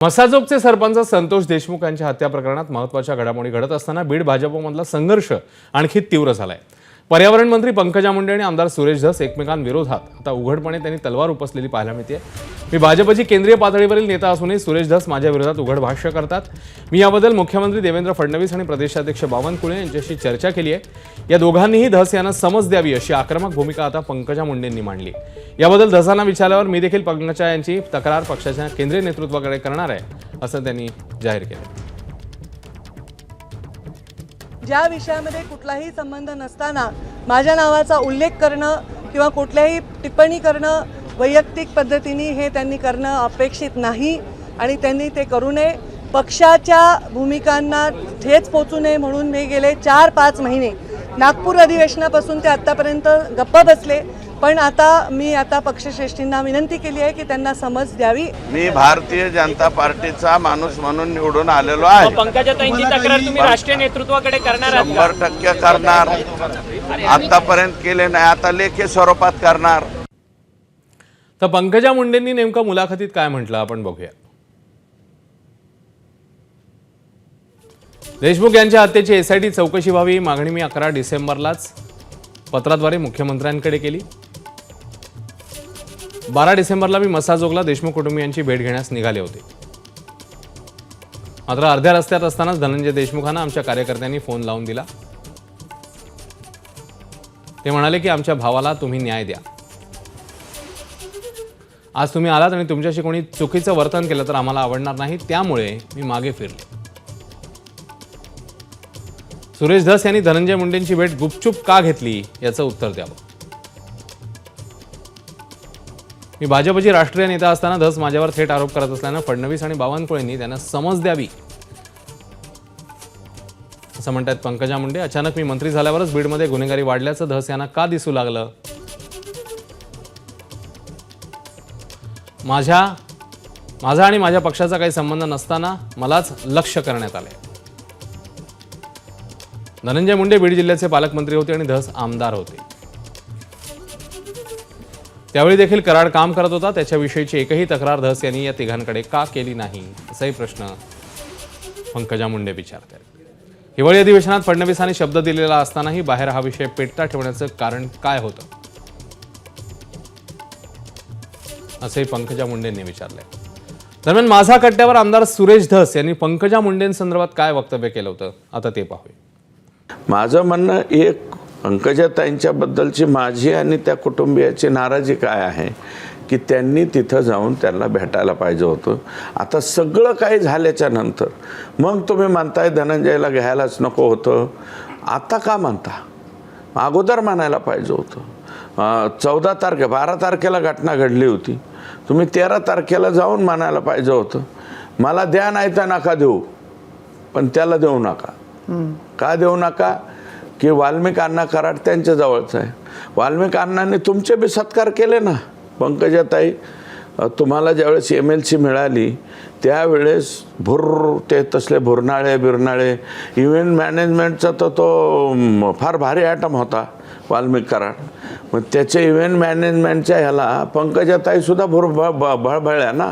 मसाजोगचे सरपंच संतोष देशमुख यांच्या हत्या प्रकरणात महत्त्वाच्या घडामोडी घडत असताना बीड भाजपमधला संघर्ष आणखी तीव्र झालाय। पर्यावरण मंत्री पंकजा मुंडे आणि आमदार सुरेश धस एकमेकांविरोधात आता उघडपणे त्यांनी तलवार उपसलेली पाहायला मिळते। मी भाजपची केंद्रीय पातळीवरील नेता असूनही सुरेश धस माझ्या विरोधात उघड भाष्य करतात। मी याबद्दल मुख्यमंत्री देवेंद्र फडणवीस आणि प्रदेशाध्यक्ष बावनकुळे यांच्याशी चर्चा केली आहे। या दोघांनीही धस यांना समज द्यावी अशी आक्रमक भूमिका आता पंकजा मुंडेंनी मांडली। याबद्दल धसांना विचारल्यावर मी देखील पंकजा यांची तक्रार पक्षाच्या केंद्रीय नेतृत्वाकडे करणार आहे असं त्यांनी जाहीर केलं। ज्या विषयामध्ये कुठलाही संबंध नसताना माझ्या नावाचा उल्लेख करणं किंवा कुठल्याही टिप्पणी करणं वैयक्तिक पद्धतीने हे त्यांनी करणं अपेक्षित नाही आणि त्यांनी ते करू नये। पक्षाच्या भूमिकांना ठेच पोचू नये म्हणून मी गेले 4-5 महिने नागपूर अधिवेशनापासून ते आतापर्यंत गप्प बसले, पण मी आता पक्षश्रेष्ठींना विनंती केली आहे की त्यांना समज द्यावी। मी भारतीय जनता पार्टीचा माणूस म्हणून निवडून आलेलो आहे। पंकजाताईंची तक्रार तुम्ही राष्ट्रीय नेतृत्वाकडे करणार आहात? 100% करणार। आतापर्यंत केले नाही, आता लेखी स्वरूपात करणार। तर पंकजा मुंडेंनी नेमका मुलाखतीत काय म्हटलं आपण बघूया। देशमुख यांच्या हत्येची एसआयटी चौकशी व्हावी मागणी मी 11 डिसेंबरलाच पत्राद्वारे मुख्यमंत्र्यांकडे केली। 12 डिसेंबरला मी मसाजोगला देशमुख कुटुंबियांची भेट घेण्यास निघाले होते, मात्र अर्ध्या रस्त्यात असतानाच धनंजय देशमुखांना आमच्या कार्यकर्त्यांनी फोन लावून दिला। ते म्हणाले की आमच्या भावाला तुम्ही न्याय द्या। आज तुम्ही आलात आणि तुमच्याशी कोणी चुकीचं वर्तन केलं तर आम्हाला आवडणार नाही, त्यामुळे मी मागे फिरले। सुरेश धस यांनी धनंजय मुंडेंची भेट गुपचूप का घेतली याचं उत्तर द्यावं। मी भाजपची राष्ट्रीय नेता असताना धस माझ्यावर थेट आरोप करत असल्यानं फडणवीस आणि बावनकुळेंनी त्यांना समज द्यावी असं म्हणतात पंकजा मुंडे। अचानक मी मंत्री झाल्यावरच बीडमध्ये गुन्हेगारी वाढल्याचं धस यांना का दिसू लागलं? माझा आणि माझ्या पक्षाचा काही संबंध नसताना मलाच लक्ष्य करण्यात आले। धनंजय मुंडे बीड जिल्ह्याचे पालकमंत्री होते आणि धस आमदार होते, त्यावेळी देखील कराड काम करत होता। त्याच्याविषयीची एकही तक्रार धस यांनी या तिघांकडे का केली नाही असाही प्रश्न पंकजा मुंडे विचारतात। हिवाळी अधिवेशनात फडणवीसांनी शब्द दिलेला असतानाही बाहेर हा विषय पेटता ठेवण्याचं कारण काय होतं असे पंकजा मुंडेंनी विचारले। दरम्यान माझा कट्ट्यावर आमदार सुरेश धस यांनी पंकजा मुंडेंसंदर्भात काय वक्तव्य केलं होतं आता ते पाहूया। माझं म्हणणं एक, पंकजाताईंच्याबद्दलची माझी आणि त्या कुटुंबियाची नाराजी काय आहे की त्यांनी तिथं जाऊन त्यांना भेटायला पाहिजे होतं। आता सगळं काही झाल्याच्या नंतर मग तुम्ही म्हणताय धनंजयला घ्यायलाच नको होतं, आता का म्हणता? अगोदर म्हणायला पाहिजे होतं। 12 तारखेला घटना घडली होती, तुम्ही 13 तारखेला जाऊन म्हणायला पाहिजे होतं मला द्या नाही तर नका देऊ, पण त्याला देऊ नका। का देऊ नका? की वाल्मिक अण्णा कराड त्यांच्या जवळचं आहे। वाल्मिक अण्णांनी तुमचे बी सत्कार केले ना। पंकजाताई, तुम्हाला ज्यावेळेस MLC मिळाली त्यावेळेस ते तसले बिरनाळे इव्हेंट मॅनेजमेंटचा तर तो फार भारी आयटम होता वाल्मिक कराड। मग त्याच्या इव्हेंट मॅनेजमेंटच्या ह्याला पंकजाताईसुद्धा भळभळल्या ना।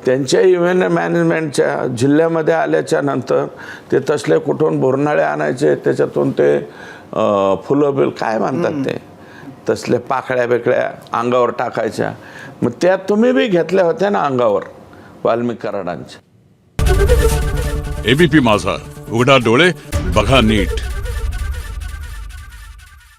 त्यांच्या इव्हेंट मॅनेजमेंटच्या जिल्ह्यामध्ये आल्याच्या नंतर ते तसले कुठून बोरनाळे आणायचे, त्याच्यातून ते फुलं काय म्हणतात ते तसले पाकळ्या बेकळ्या अंगावर टाकायच्या, मग त्या तुम्ही बी घेतल्या होत्या ना अंगावर वाल्मिक कराडांच्या। ABP माझा, उघडा डोळे बघा नीट।